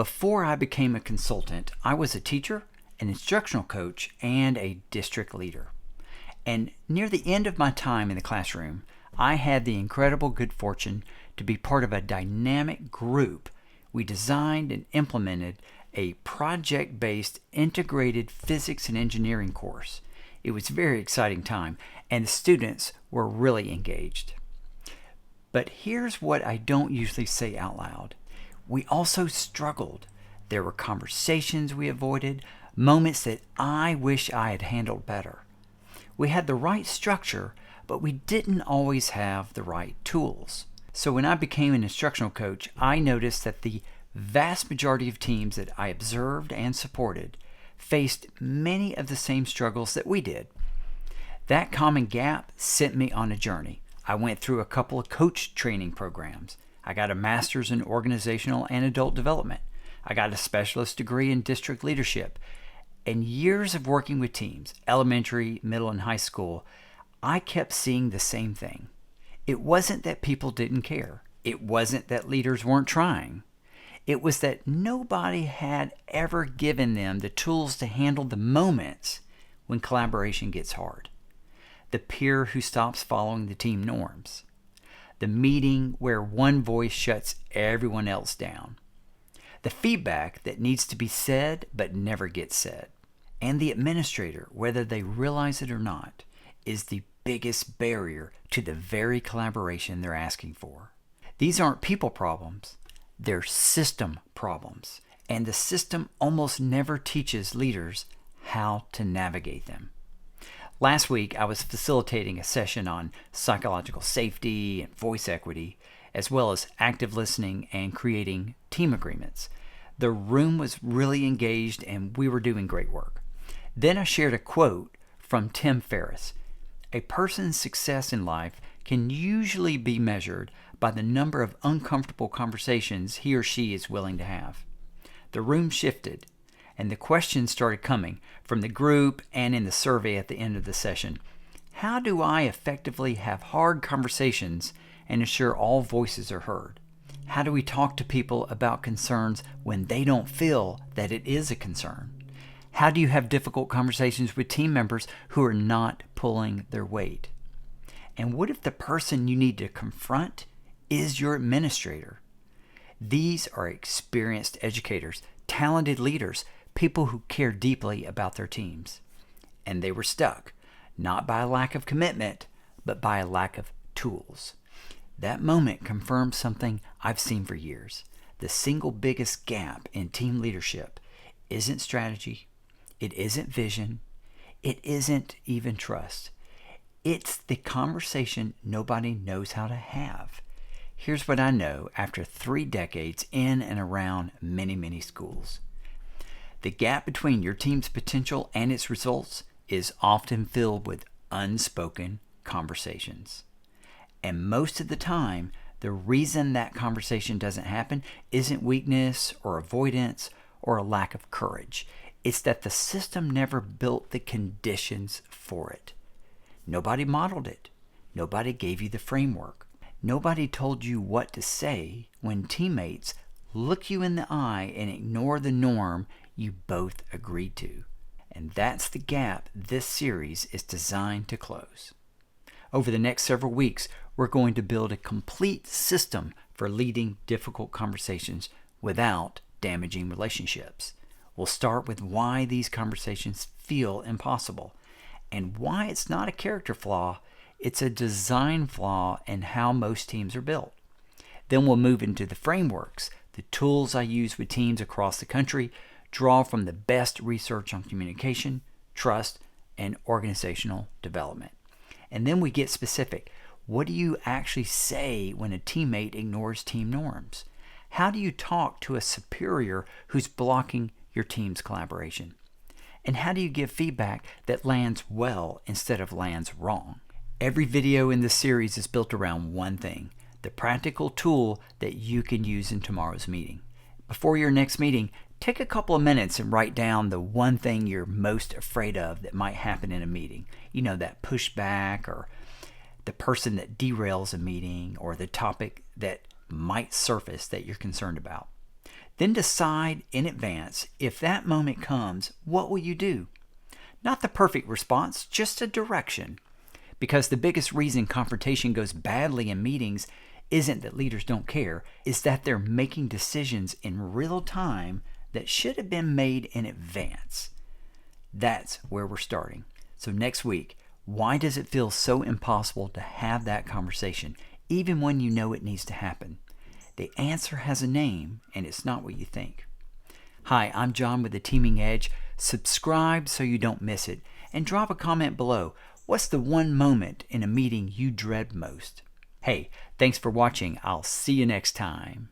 Before I became a consultant, I was a teacher, an instructional coach, and a district leader. And near the end of my time in the classroom, I had the incredible good fortune to be part of a dynamic group. We designed and implemented a project-based integrated physics and engineering course. It was a very exciting time, and the students were really engaged. But here's what I don't usually say out loud. We also struggled. There were conversations we avoided, moments that I wish I had handled better. We had the right structure, but we didn't always have the right tools. So when I became an instructional coach, I noticed that the vast majority of teams that I observed and supported faced many of the same struggles that we did. That common gap sent me on a journey. I went through a couple of coach training programs. I got a master's in organizational and adult development. I got a specialist degree in district leadership. And years of working with teams, elementary, middle, and high school, I kept seeing the same thing. It wasn't that people didn't care. It wasn't that leaders weren't trying. It was that nobody had ever given them the tools to handle the moments when collaboration gets hard. The peer who stops following the team norms. The meeting where one voice shuts everyone else down. The feedback that needs to be said but never gets said. And the administrator, whether they realize it or not, is the biggest barrier to the very collaboration they're asking for. These aren't people problems, they're system problems. And the system almost never teaches leaders how to navigate them. Last week, I was facilitating a session on psychological safety and voice equity, as well as active listening and creating team agreements. The room was really engaged and we were doing great work. Then I shared a quote from Tim Ferriss. A person's success in life can usually be measured by the number of uncomfortable conversations he or she is willing to have. The room shifted, and the questions started coming from the group and in the survey at the end of the session. How do I effectively have hard conversations and ensure all voices are heard? How do we talk to people about concerns when they don't feel that it is a concern? How do you have difficult conversations with team members who are not pulling their weight? And what if the person you need to confront is your administrator? These are experienced educators, talented leaders, people who care deeply about their teams. And they were stuck, not by a lack of commitment, but by a lack of tools. That moment confirmed something I've seen for years. The single biggest gap in team leadership isn't strategy, it isn't vision, it isn't even trust. It's the conversation nobody knows how to have. Here's what I know after 3 decades in and around many schools. The gap between your team's potential and its results is often filled with unspoken conversations. And most of the time, the reason that conversation doesn't happen isn't weakness or avoidance or a lack of courage. It's that the system never built the conditions for it. Nobody modeled it. Nobody gave you the framework. Nobody told you what to say when teammates look you in the eye and ignore the norm you both agreed to. And that's the gap this series is designed to close. Over the next several weeks, we're going to build a complete system for leading difficult conversations without damaging relationships. We'll start with why these conversations feel impossible and why it's not a character flaw, it's a design flaw in how most teams are built. Then we'll move into the frameworks, the tools I use with teams across the country, draw from the best research on communication, trust, and organizational development. And then we get specific. What do you actually say when a teammate ignores team norms? How do you talk to a superior who's blocking your team's collaboration? And how do you give feedback that lands well instead of lands wrong? Every video in this series is built around one thing, the practical tool that you can use in tomorrow's meeting. Before your next meeting, take a couple of minutes and write down the one thing you're most afraid of that might happen in a meeting. You know, that pushback or the person that derails a meeting or the topic that might surface that you're concerned about. Then decide in advance, if that moment comes, what will you do? Not the perfect response, just a direction. Because the biggest reason confrontation goes badly in meetings isn't that leaders don't care, it's that they're making decisions in real time that should have been made in advance. That's where we're starting. So next week, why does it feel so impossible to have that conversation, even when you know it needs to happen? The answer has a name, and it's not what you think. Hi, I'm John with the Teaming Edge. Subscribe so you don't miss it, and drop a comment below. What's the one moment in a meeting you dread most? Hey, thanks for watching. I'll see you next time.